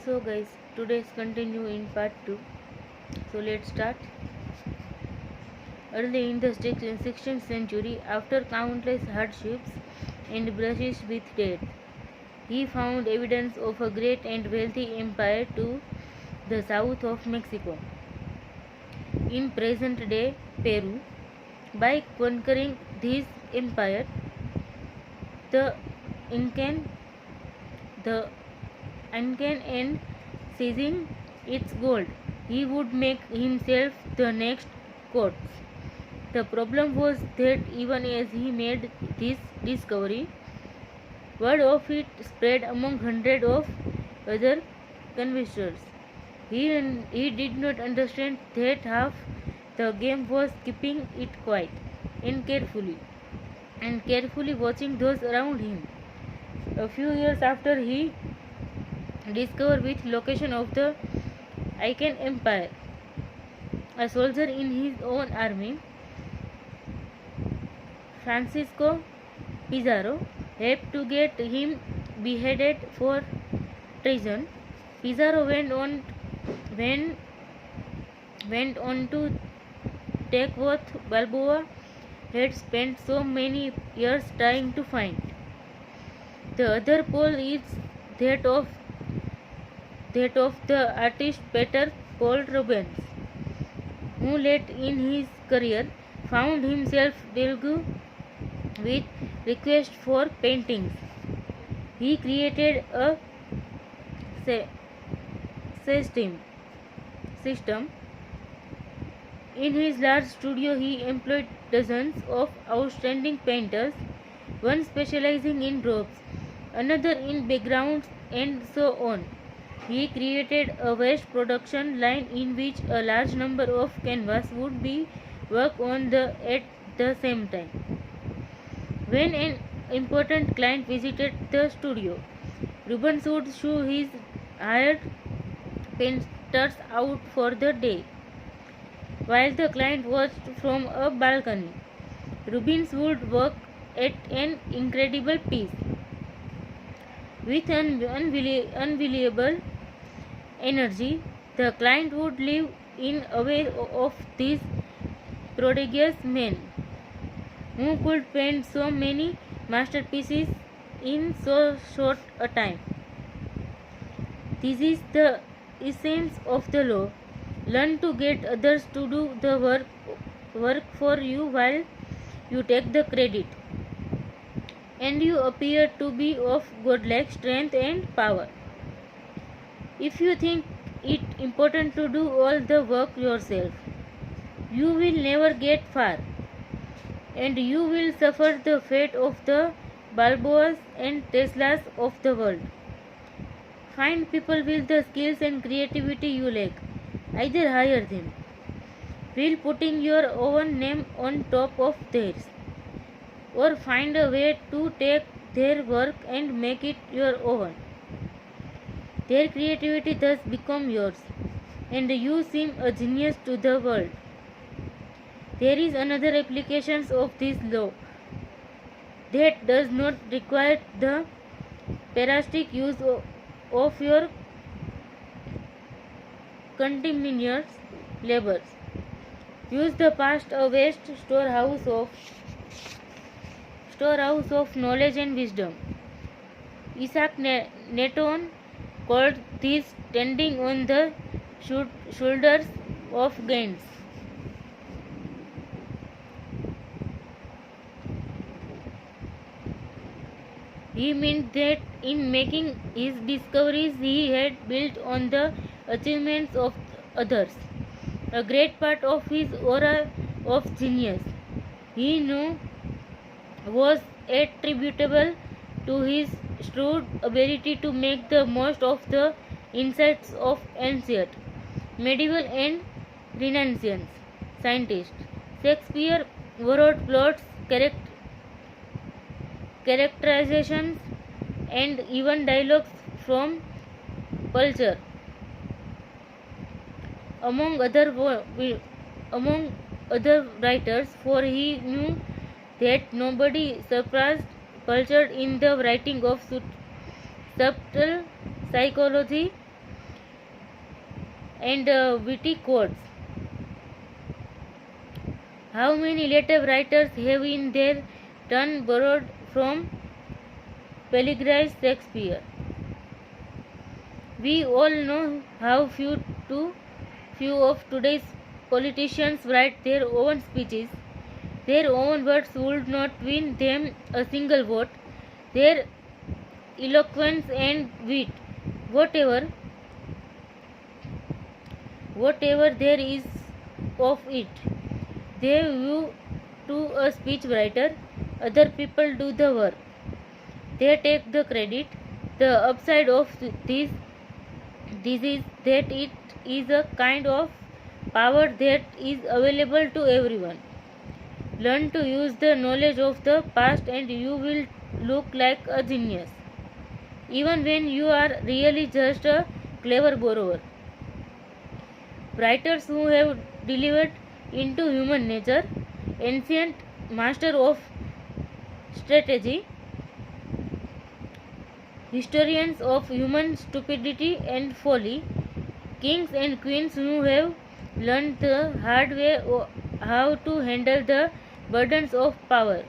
So guys, today's continue in part 2. So let's start. Early in the 16th century, after countless hardships and brushes with death, he found evidence of a great and wealthy empire to the south of Mexico, in present-day Peru. By conquering this empire, the Incan, the Incan and seizing its gold, he would make himself the next Cortes. The problem was that even as he made this discovery, word of it spread among hundreds of other conquistadors. He did not understand that half the game was keeping it quiet and carefully watching those around him. A few years after he discovered which location of the Incan Empire, a soldier in his own army, Francisco Pizarro, helped to get him beheaded for treason. Pizarro went on to take what Balboa had spent so many years trying to find. The other pole is that of the artist Peter Paul Rubens, who late in his career found himself deluge with requests for paintings. He created a system. In his large studio, he employed dozens of outstanding painters, one specializing in ropes, another in backgrounds, and so on. He created a vast production line in which a large number of canvases would be worked on at the same time. When an important client visited the studio, Rubens would show his hired painters out for the day. While the client watched from a balcony, Rubens would work at an incredible pace. With unbelievable energy, the client would live in awe of this prodigious man, who could paint so many masterpieces in so short a time. This is the essence of the law. Learn to get others to do the work for you while you take the credit, and you appear to be of godlike strength and power. If you think it important to do all the work yourself, you will never get far, and you will suffer the fate of the Balboas and Teslas of the world. Find people with the skills and creativity you lack. Either hire them, while putting your own name on top of theirs, or find a way to take their work and make it your own. Their creativity thus becomes yours, and you seem a genius to the world. There is another application of this law that does not require the parasitic use of your continuous labors. Use the past a vast storehouse of knowledge and wisdom. Isaac Newton called this standing on the shoulders of giants. He meant that in making his discoveries he had built on the achievements of others. A great part of his aura of genius, he knew, was attributable to his shrewd ability to make the most of the insights of ancient, medieval and Renaissance scientists. Shakespeare borrowed plots, characterizations, and even dialogues from Pulcher, among other writers, for he knew that nobody surpassed Pulcher in the writing of subtle psychology and witty quotes. How many later writers have in their turn borrowed from plagiarized Shakespeare? We all know how few of today's politicians write their own speeches. Their own words would not win them a single vote. Their eloquence and wit, whatever there is of it, they view to a speech writer. Other people do the work. They take the credit. The upside of this is that it is a kind of power that is available to everyone. Learn to use the knowledge of the past and you will look like a genius, even when you are really just a clever borrower. Writers who have delivered into human nature, ancient master of strategy, historians of human stupidity and folly, kings and queens who have learned the hard way how to handle the burdens of power.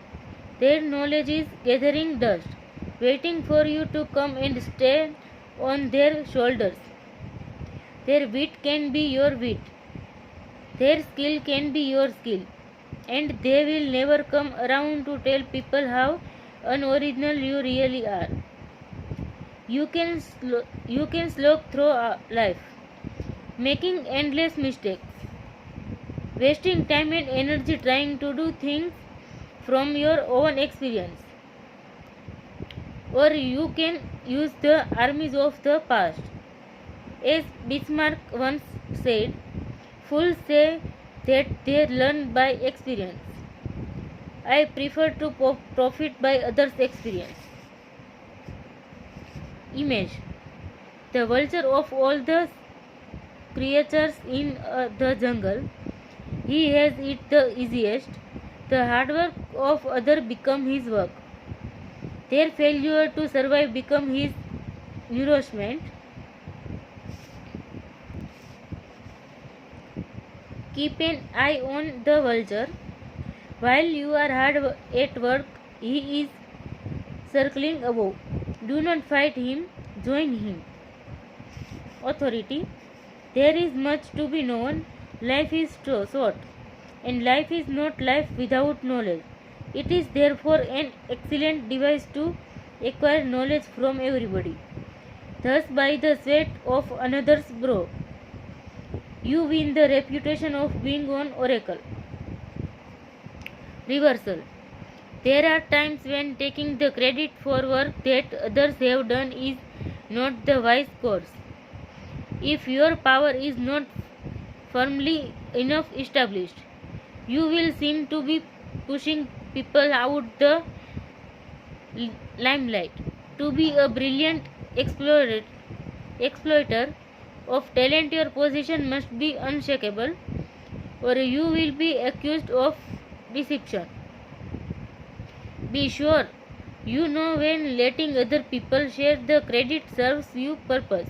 Their knowledge is gathering dust, waiting for you to come and stand on their shoulders. Their wit can be your wit, their skill can be your skill, and they will never come around to tell people how unoriginal you really are. You can slog through life, making endless mistakes, wasting time and energy trying to do things from your own experience. Or you can use the armies of the past. As Bismarck once said, fools say that they learn by experience. I prefer to profit by others' experience. Image: the vulture of all the creatures in the jungle. He has it the easiest. The hard work of others become his work. Their failure to survive become his nourishment. Keep an eye on the vulture. While you are hard at work, he is circling above. Do not fight him, join him. Authority: there is much to be known. Life is short, and life is not life without knowledge. It is therefore an excellent device to acquire knowledge from everybody. Thus, by the sweat of another's brow, you win the reputation of being an oracle. Reversal: there are times when taking the credit for work that others have done is not the wise course. If your power is not firmly enough established, you will seem to be pushing people out the limelight. To be a brilliant exploiter of talent, your position must be unshakable, or you will be accused of deception. Be sure you know when letting other people share the credit serves you purpose.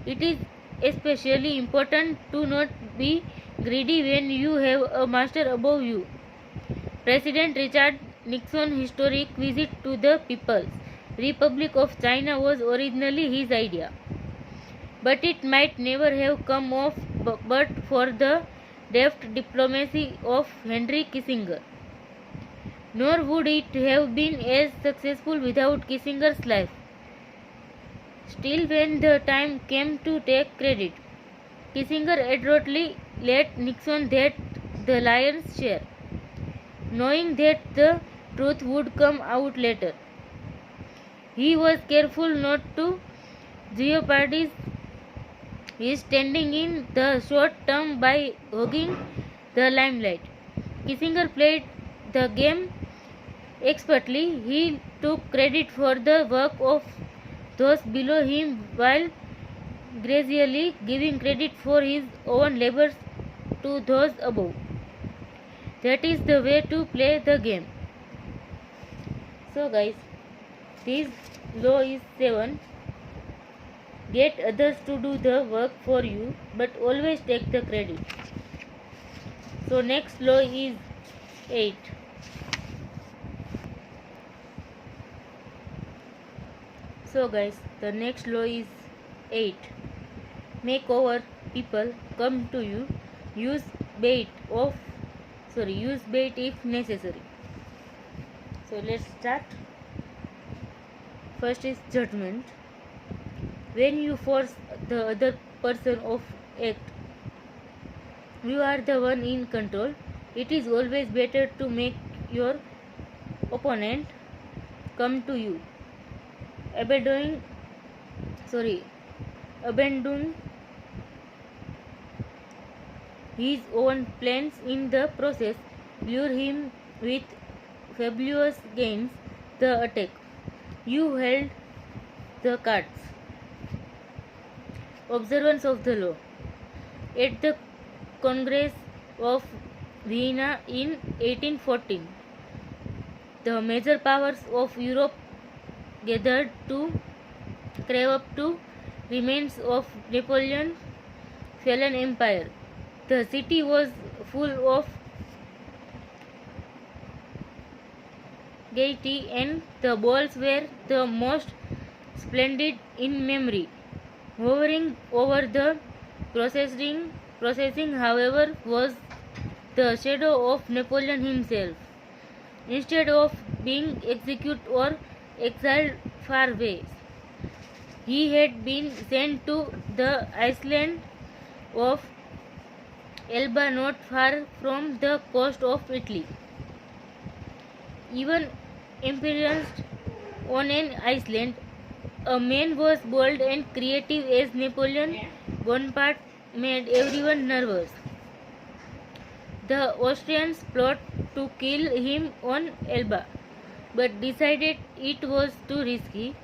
It is especially important to not be greedy when you have a master above you. President Richard Nixon's historic visit to the People's Republic of China was originally his idea, but it might never have come off but for the deft diplomacy of Henry Kissinger. Nor would it have been as successful without Kissinger's life. Still, when the time came to take credit, Kissinger adroitly let Nixon get the lion's share, knowing that the truth would come out later. He was careful not to jeopardize his standing in the short term by hogging the limelight. Kissinger played the game expertly. He took credit for the work of those below him while graciously giving credit for his own labors to those above. That is the way to play the game. So guys, this law is 7. Get others to do the work for you, but always take the credit. So next law is 8. So guys, the next law is 8. Make over people come to you. Use bait if necessary. So let's start. First is judgment. When you force the other person of act, you are the one in control. It is always better to make your opponent come to you. Abandoning his own plans in the process, lure him with fabulous gains. The attack. You held the cards. Observance of the law. At the Congress of Vienna in 1814, the major powers of Europe gathered to crave up to remains of Napoleon's fallen empire. The city was full of gaiety, and the balls were the most splendid in memory. Hovering over the processing, however, was the shadow of Napoleon himself. Instead of being executed or exiled far away, he had been sent to the island of Elba, not far from the coast of Italy. Even experienced on an island, a man was bold and creative as Napoleon Bonaparte made everyone nervous. The Austrians plot to kill him on Elba, but decided it was too risky.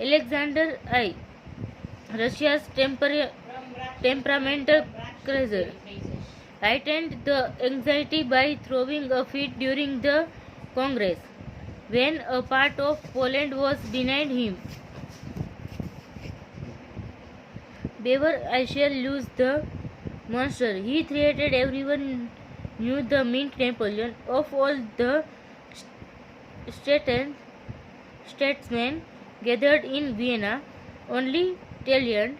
Alexander I, Russia's temperamental cruiser, heightened the anxiety by throwing a fit during the Congress, when a part of Poland was denied him. Bever, I shall lose the monster. He threatened everyone knew the mint Napoleon. Of all the statesmen gathered in Vienna, only Talleyrand,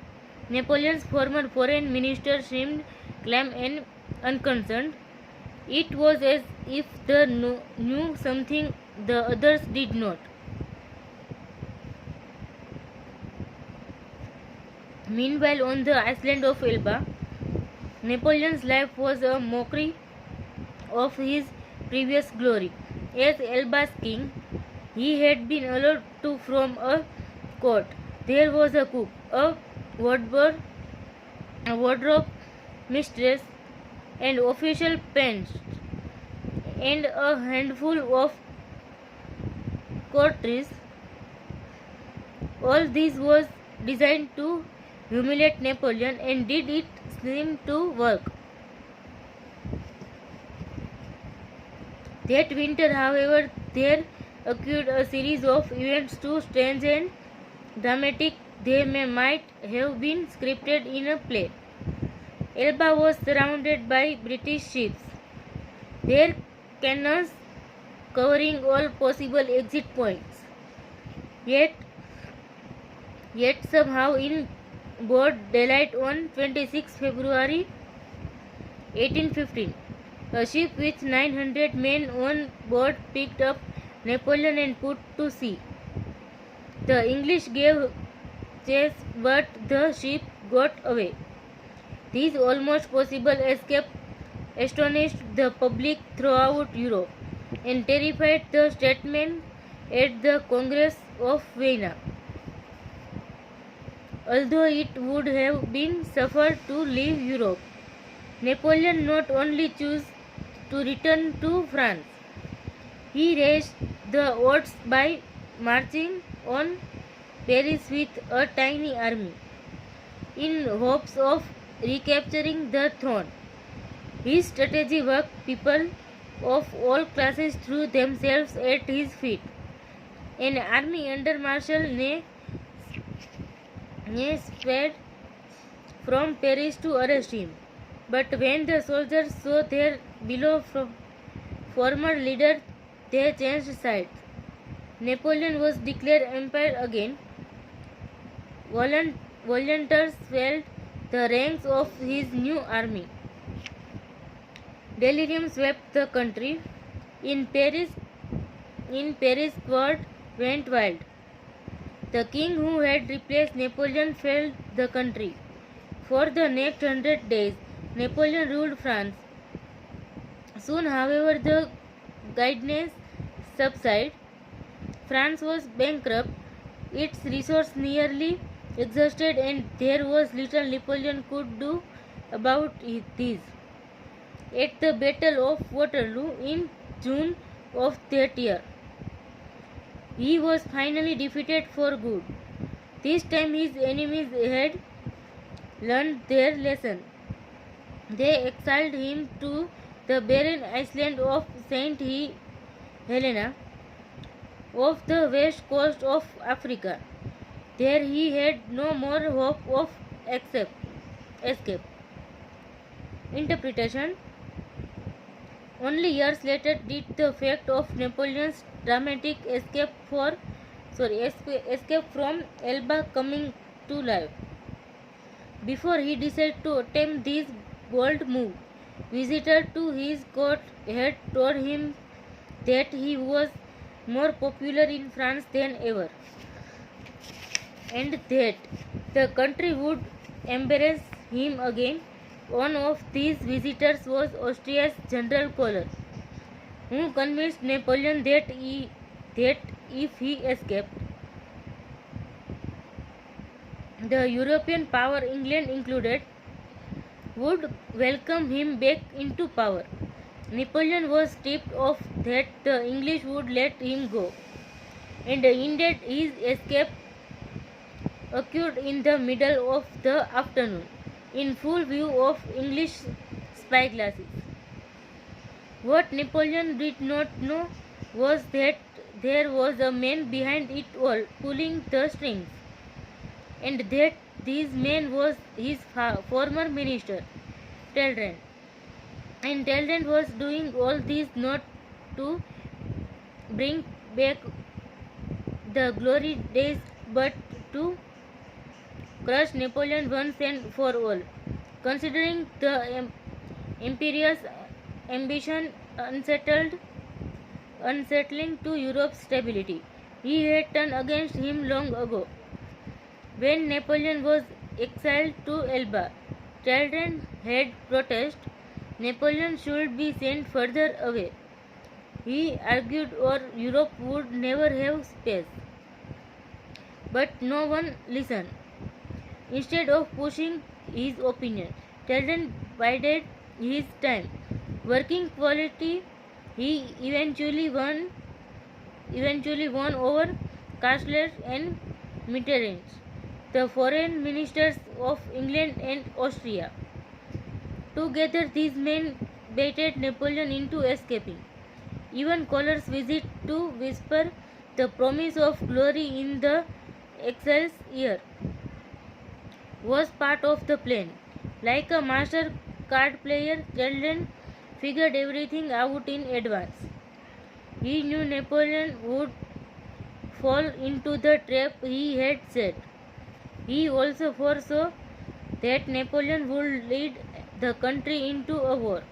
Napoleon's former foreign minister, seemed calm and unconcerned. It was as if they knew something the others did not. Meanwhile, on the island of Elba, Napoleon's life was a mockery of his previous glory. As Elba's king, he had been allowed to from a court. There was a cook, a wardrobe mistress, and official pence, and a handful of courtiers. All this was designed to humiliate Napoleon, and did it seem to work? That winter, however, there occurred a series of events too strange and dramatic they might have been scripted in a play. Elba was surrounded by British ships, their cannons covering all possible exit points. Yet somehow in broad daylight on 26 February 1815, a ship with 900 men on board picked up Napoleon and put to sea. The English gave chase, but the ship got away. This almost possible escape astonished the public throughout Europe and terrified the statesmen at the Congress of Vienna. Although it would have been suffered to leave Europe, Napoleon not only chose to return to France, he raised the odds by marching on Paris with a tiny army, in hopes of recapturing the throne. His strategy worked. People of all classes threw themselves at his feet. An army under Marshal Ney He fled from Paris to arrest him. But when the soldiers saw their beloved former leader, they changed sides. Napoleon was declared emperor again. Volunteers filled the ranks of his new army. Delirium swept the country. In Paris, word went wild. The king who had replaced Napoleon fled the country. For the next 100 days, Napoleon ruled France. Soon, however, the guidance subsided. France was bankrupt, its resources nearly exhausted, and there was little Napoleon could do about this. At the Battle of Waterloo in June of that year, he was finally defeated for good. This time his enemies had learned their lesson. They exiled him to the barren island of Saint Helena off the west coast of Africa. There he had no more hope of escape. Interpretation. Only years later did the fact of Napoleon's dramatic escape from Elba coming to life. Before he decided to attempt this bold move, visitors to his court had told him that he was more popular in France than ever, and that the country would embrace him again. One of these visitors was Austria's General Koller, who convinced Napoleon that if he escaped, the European power, England included, would welcome him back into power. Napoleon was tipped off that the English would let him go, and indeed his escape occurred in the middle of the afternoon, in full view of English spyglasses. What Napoleon did not know was that there was a man behind it all pulling the strings, and that this man was his former minister, Talleyrand. And Talleyrand was doing all this not to bring back the glory days but to crush Napoleon once and for all. Considering the imperious ambition unsettling to Europe's stability, he had turned against him long ago. When Napoleon was exiled to Elba, Talleyrand had protested Napoleon should be sent further away. He argued or Europe would never have space. But no one listened. Instead of pushing his opinion, Talleyrand bided his time. Working quality, he eventually won over Castles and Mitterrand, the foreign ministers of England and Austria. Together, these men baited Napoleon into escaping. Even Coller's visit to whisper the promise of glory in the exile's ear was part of the plan. Like a master card player, Talleyrand figured everything out in advance. He knew Napoleon would fall into the trap he had set. He also foresaw that Napoleon would lead the country into a war,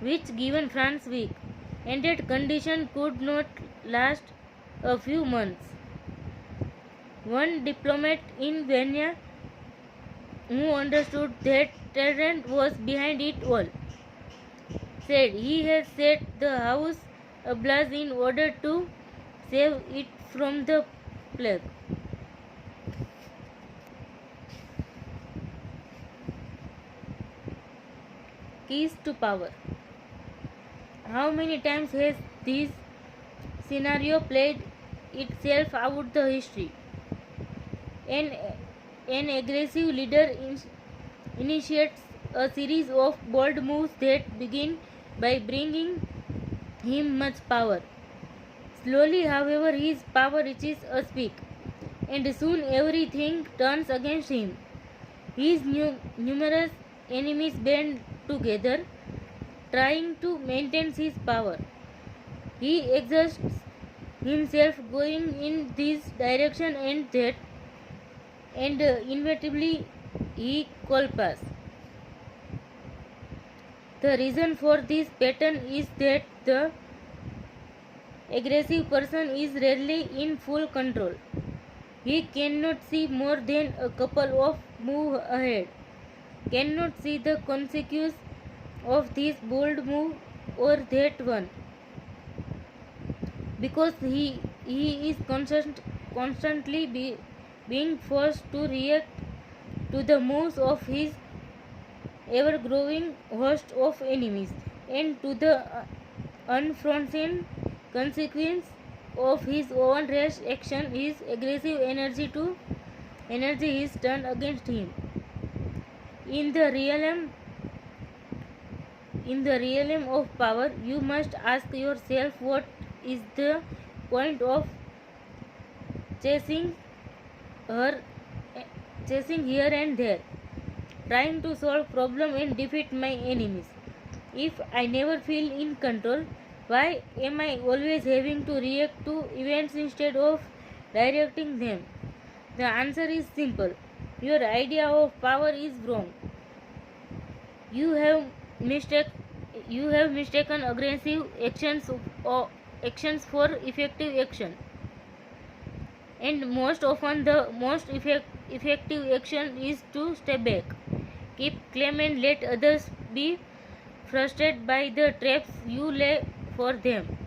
which given France weak, and that condition could not last a few months. One diplomat in Vienna who understood that Talleyrand was behind it all said he has set the house ablaze in order to save it from the plague. Keys to power. How many times has this scenario played itself out the history? An aggressive leader initiates a series of bold moves that begin by bringing him much power. Slowly, however, his power reaches a peak, and soon everything turns against him. His numerous enemies band together, trying to maintain his power. He exerts himself going in this direction and that, and inevitably he collapses. The reason for this pattern is that the aggressive person is rarely in full control. He cannot see more than a couple of moves ahead, cannot see the consequence of this bold move or that one, because he is constantly being forced to react to the moves of his ever growing host of enemies and to the unforeseen consequence of his own rash action. His aggressive energy is turned against him. In the realm of power, you must ask yourself, what is the point of chasing here and there, trying to solve problems and defeat my enemies? If I never feel in control, why am I always having to react to events instead of directing them? The answer is simple. Your idea of power is wrong. You have mistaken aggressive actions for effective action. And most often the most effective action is to step back, keep calm and let others be frustrated by the traps you lay for them,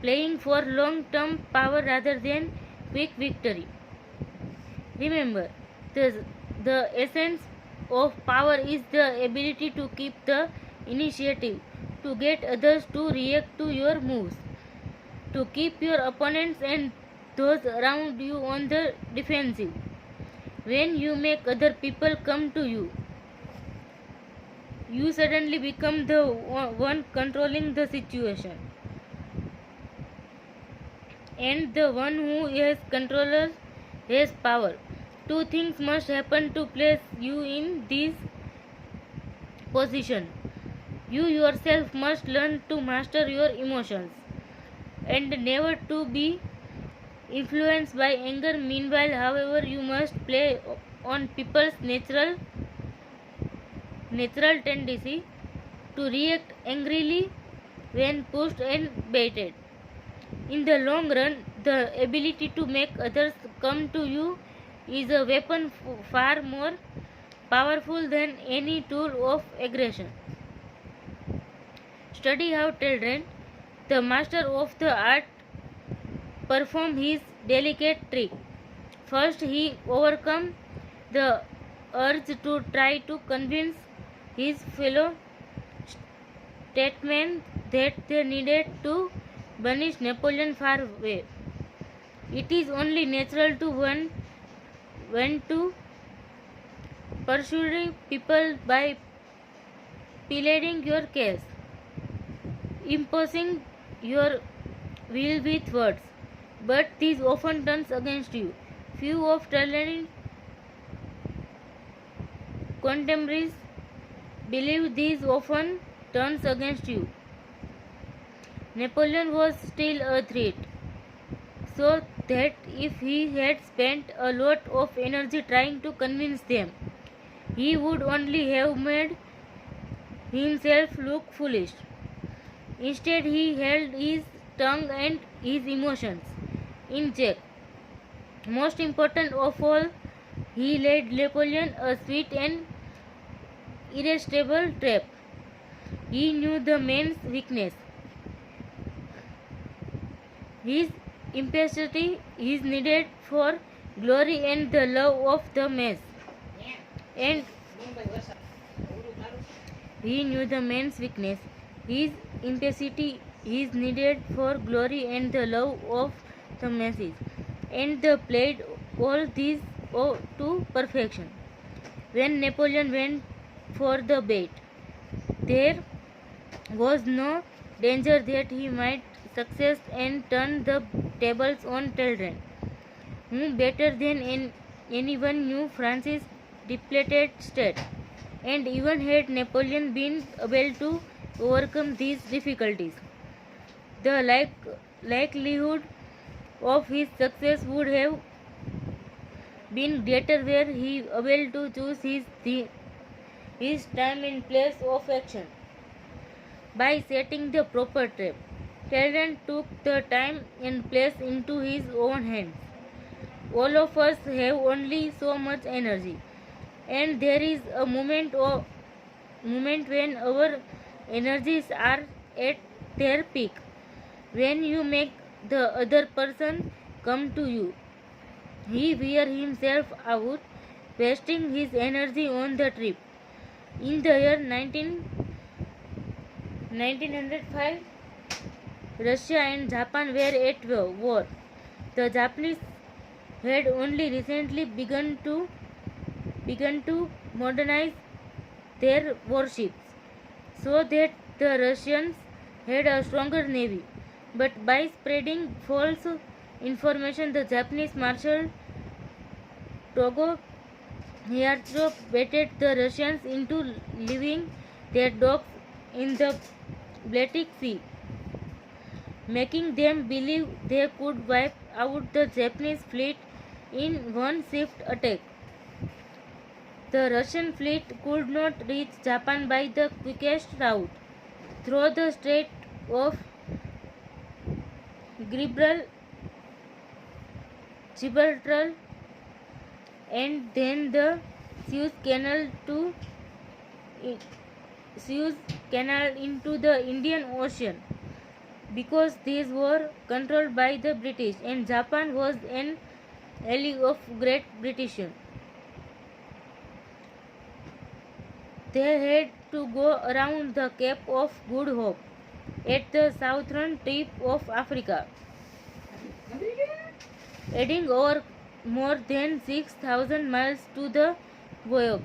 playing for long-term power rather than quick victory. Remember, the essence of power is the ability to keep the initiative, to get others to react to your moves, to keep your opponents and those around you on the defensive. When you make other people come to you, you suddenly become the one controlling the situation, and the one who has control has power. Two things must happen to place you in this position. You yourself must learn to master your emotions and never to be influenced by anger. Meanwhile, however, you must play on people's natural tendency to react angrily when pushed and baited. In the long run, the ability to make others come to you is a weapon far more powerful than any tool of aggression. Study how Teldrand, the master of the art, performed his delicate trick. First, he overcame the urge to try to convince his fellow statesmen that they needed to banish Napoleon far away. It is only natural to want to persuade people by pleading your case, imposing your will with words, but this often turns against you. Few of Talleyrand's contemporaries believe this often turns against you. Napoleon was still a threat, so that if he had spent a lot of energy trying to convince them, he would only have made himself look foolish. Instead, he held his tongue and his emotions in check. Most important of all, he laid Napoleon a sweet and irresistible trap. He knew the man's weakness, his impulsivity, his need for glory, and the love of the mass. And he knew the man's weakness, his impulsivity, his need for glory, and the love of the masses, and they played all these to perfection. When Napoleon went for the bait, there was no danger that he might succeed and turn the tables on Talleyrand. who better than anyone knew France's depleted state, and even had Napoleon been able to overcome these difficulties, the likelihood of his success would have been greater were he able to choose his time and place of action. By setting the proper trap, Talleyrand took the time and place into his own hands. All of us have only so much energy, and there is a moment when our energies are at their peak, when you make the other person come to you. He wear himself out, wasting his energy on the trip. In the year 1905, Russia and Japan were at war. The Japanese had only recently begun to modernize their warships, so that the Russians had a stronger navy. But by spreading false information, the Japanese Marshal Togo Hiyato baited the Russians into leaving their docks in the Baltic Sea, making them believe they could wipe out the Japanese fleet in one swift attack. The Russian fleet could not reach Japan by the quickest route, through the Strait of Gibraltar and then the Suez Canal into the Indian Ocean, because these were controlled by the British and Japan was an ally of Great Britain. They had to go around the Cape of Good Hope at the southern tip of Africa, adding over more than 6,000 miles to the voyage.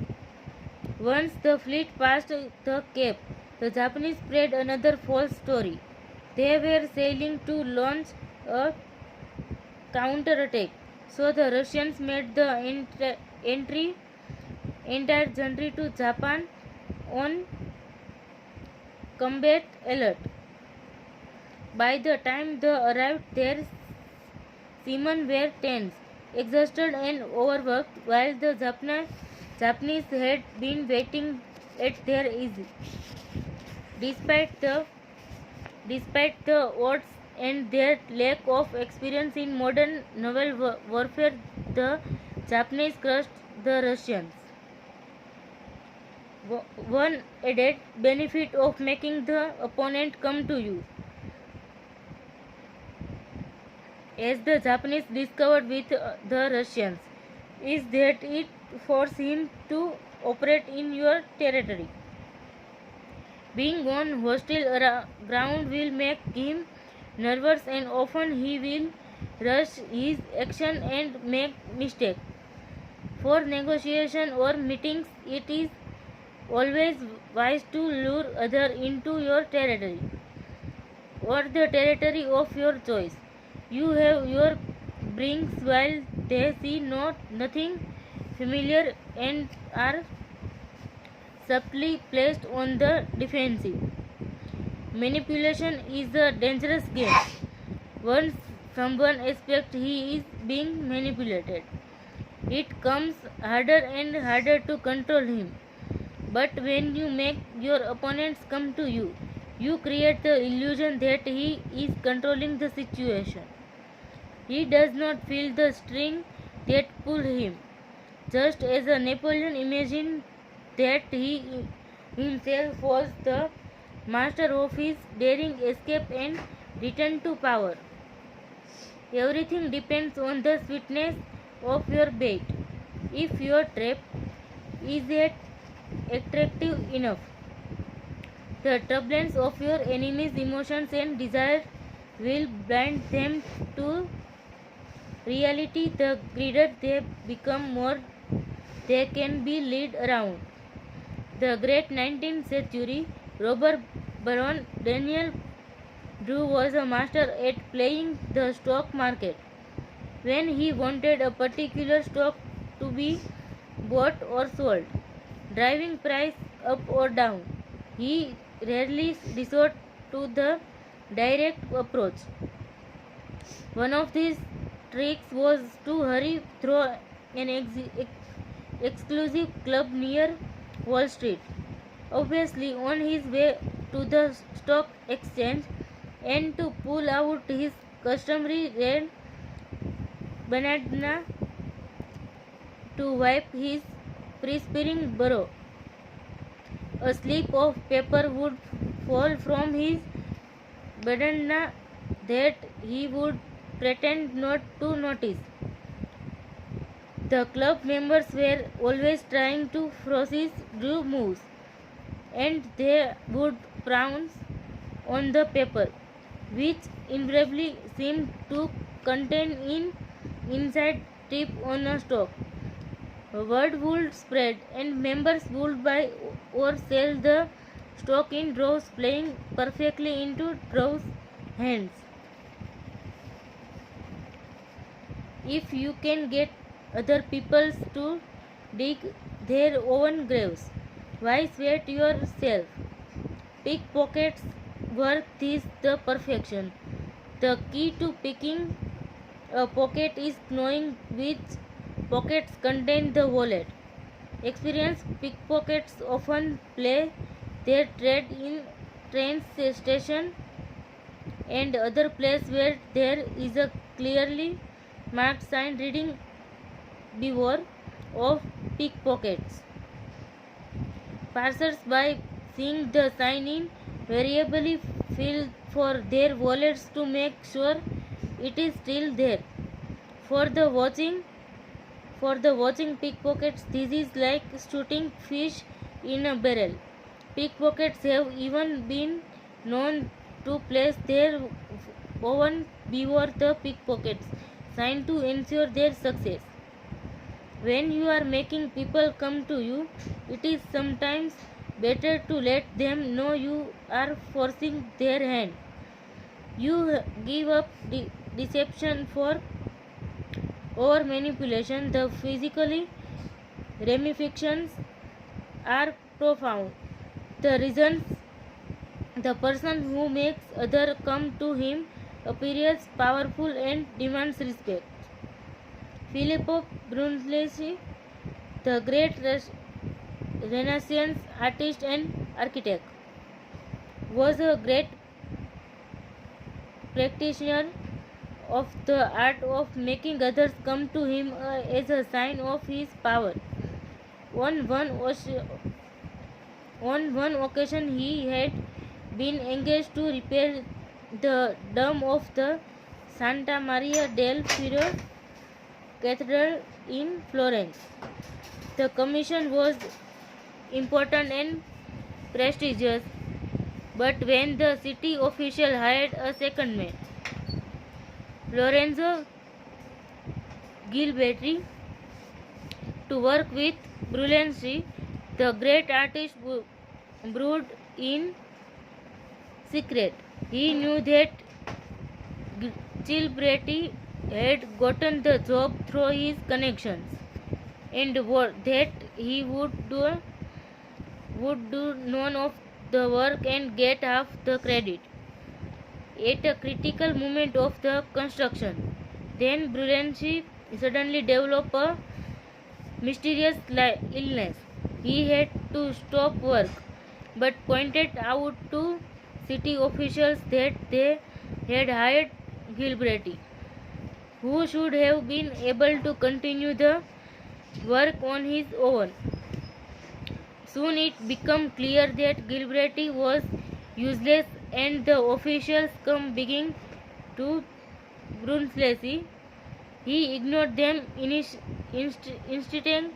Once the fleet passed the Cape, the Japanese spread another false story. They were sailing to launch a counterattack, so the Russians made the entire journey to Japan on combat alert. By the time they arrived there, seamen were tense, exhausted and overworked, while the Japanese had been waiting at their ease. Despite the odds and their lack of experience in modern naval warfare, the Japanese crushed the Russians. One added benefit of making the opponent come to you, as the Japanese discovered with the Russians, is that it forces him to operate in your territory. Being on hostile ground will make him nervous, and often he will rush his action and make mistakes. For negotiation or meetings, it is always wise to lure others into your territory or the territory of your choice. You have your bearings while they see nothing familiar and are subtly placed on the defensive. Manipulation is a dangerous game. Once someone expects he is being manipulated, it comes harder and harder to control him. But when you make your opponents come to you, you create the illusion that he is controlling the situation. He does not feel the string that pull him, just as a Napoleon imagined that he himself was the master of his daring escape and return to power. Everything depends on the sweetness of your bait. If your trap is yet attractive enough, the turbulence of your enemy's emotions and desires will blind them to reality. The greater they become, more they can be led around. The great 19th century robber baron Daniel Drew was a master at playing the stock market. when he wanted a particular stock to be bought or sold, driving price up or down. He rarely resorted to the direct approach. One of these tricks was to hurry through an exclusive club near Wall Street, obviously on his way to the stock exchange, and to pull out his customary red bandana to wipe his perspiring brow. A slip of paper would fall from his bandana that he would pretend not to notice. The club members were always trying to freeze new moves, and they would pounce on the paper, which invariably seemed to contain an inside tip on a stock. Word would spread, and members would buy or sell the stock in droves, playing perfectly into droves' hands. If you can get other people to dig their own graves, why sweat yourself? Pickpockets work this the perfection. The key to picking a pocket is knowing which pockets contain the wallet. Experienced pickpockets often play their trade in train station and other places where there is a clearly marked sign reading beware of pickpockets. Passers-by, seeing the sign invariably feel for their wallets to make sure it is still there. For the watching pickpockets, this is like shooting fish in a barrel. Pickpockets have even been known to place their own beware the pickpockets sign to ensure their success. When you are making people come to you, it is sometimes better to let them know you are forcing their hand. You give up deception for or manipulation. The physically ramifications are profound. The reasons the person who makes other come to him appears powerful and demands respect. Filippo Brunelleschi, the great Renaissance artist and architect, was a great practitioner of the art of making others come to him as a sign of his power. On one occasion, he had been engaged to repair the dome of the Santa Maria del Fiore Cathedral in Florence. The commission was important and prestigious, but when the city official hired a second man, Lorenzo Gilberti, to work with Brunelleschi, the great artist brewed in secret. He knew that Gilberti had gotten the job through his connections, and that he would do none of the work and get half the credit. At a critical moment of the construction, then Brunelleschi suddenly developed a mysterious illness. He had to stop work, but pointed out to city officials that they had hired Gilberti, who should have been able to continue the work on his own. Soon it became clear that Gilberti was useless, and the officials come begging to Brunelleschi. He ignored them, insisting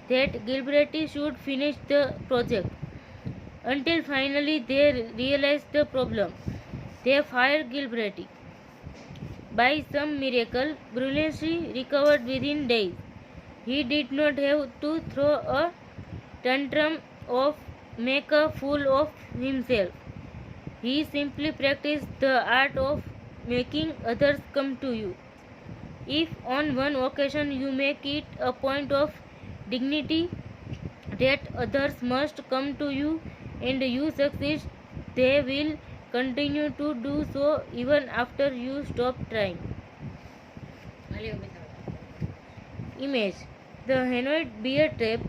that Gilberti should finish the project, until finally they realized the problem. They fired Gilberti. By some miracle, Brunelleschi recovered within days. He did not have to throw a tantrum or make a fool of himself. He simply practiced the art of making others come to you. If on one occasion you make it a point of dignity that others must come to you and you succeed, they will continue to do so even after you stop trying. Image: the Hanoi bear trap.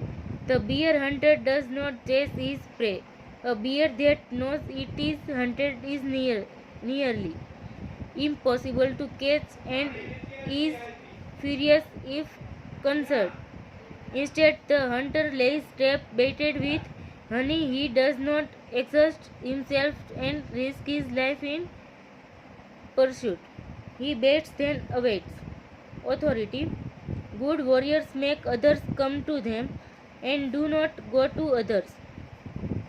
The bear hunter does not chase his prey. A bear that knows it is hunted is nearly impossible to catch and is furious if concerned. Instead, the hunter lays trap baited with honey. He does not exhaust himself and risk his life in pursuit. He baits then awaits. Authority: good warriors make others come to them and do not go to others.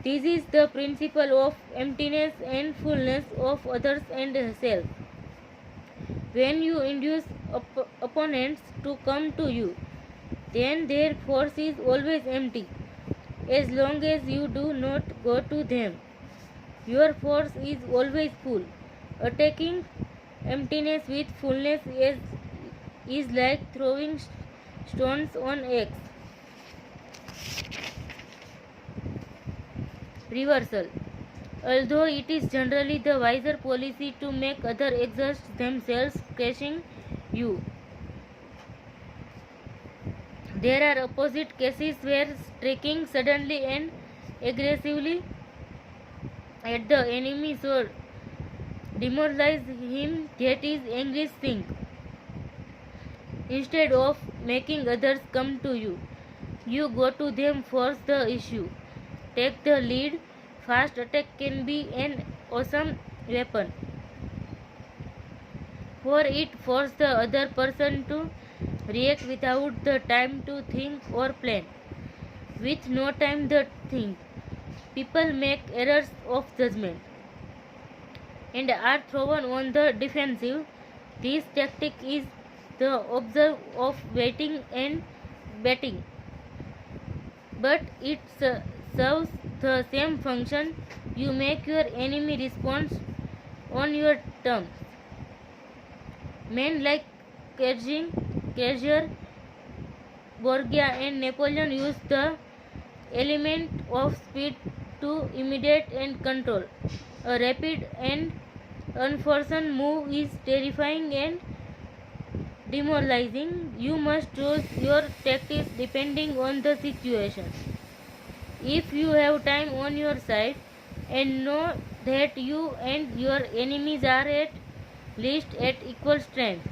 This is the principle of emptiness and fullness of others and self. When you induce opponents to come to you, then their force is always empty. As long as you do not go to them, your force is always full. Attacking emptiness with fullness is like throwing stones on eggs. Reversal: although it is generally the wiser policy to make others exhaust themselves crushing you, there are opposite cases where striking suddenly and aggressively at the enemy so demoralize him that his angry sink. Instead of making others come to you, you go to them, force the issue, take the lead. Fast attack can be an awesome weapon, for it forces the other person to react without the time to think or plan. With no time to think, people make errors of judgment and are thrown on the defensive. This tactic is the observe of waiting and betting, but it serves the same function. You make your enemy respond on your terms. Men like Kaiser, Borgia, and Napoleon used the element of speed to imitate and control. A rapid and unforeseen move is terrifying and demoralizing. You must choose your tactics depending on the situation. If you have time on your side and know that you and your enemies are at least at equal strength,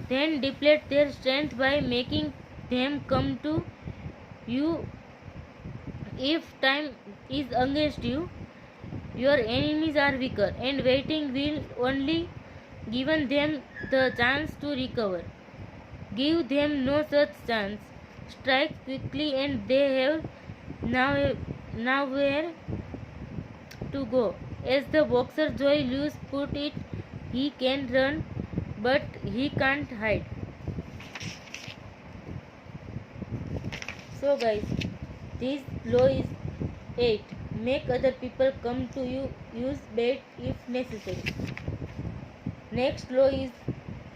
then deplete their strength by making them come to you. If time is against you, your enemies are weaker, and waiting will only give them the chance to recover. Give them no such chance. Strike quickly, and they have nowhere to go. As the boxer Joy Lewis put it, he can run, but he can't hide. So guys, this law is 8. Make other people come to you. Use bait if necessary. Next law is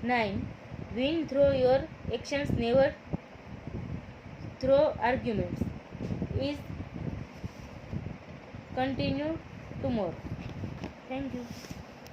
9. Win through your actions, never through arguments. Is continue tomorrow. Thank you.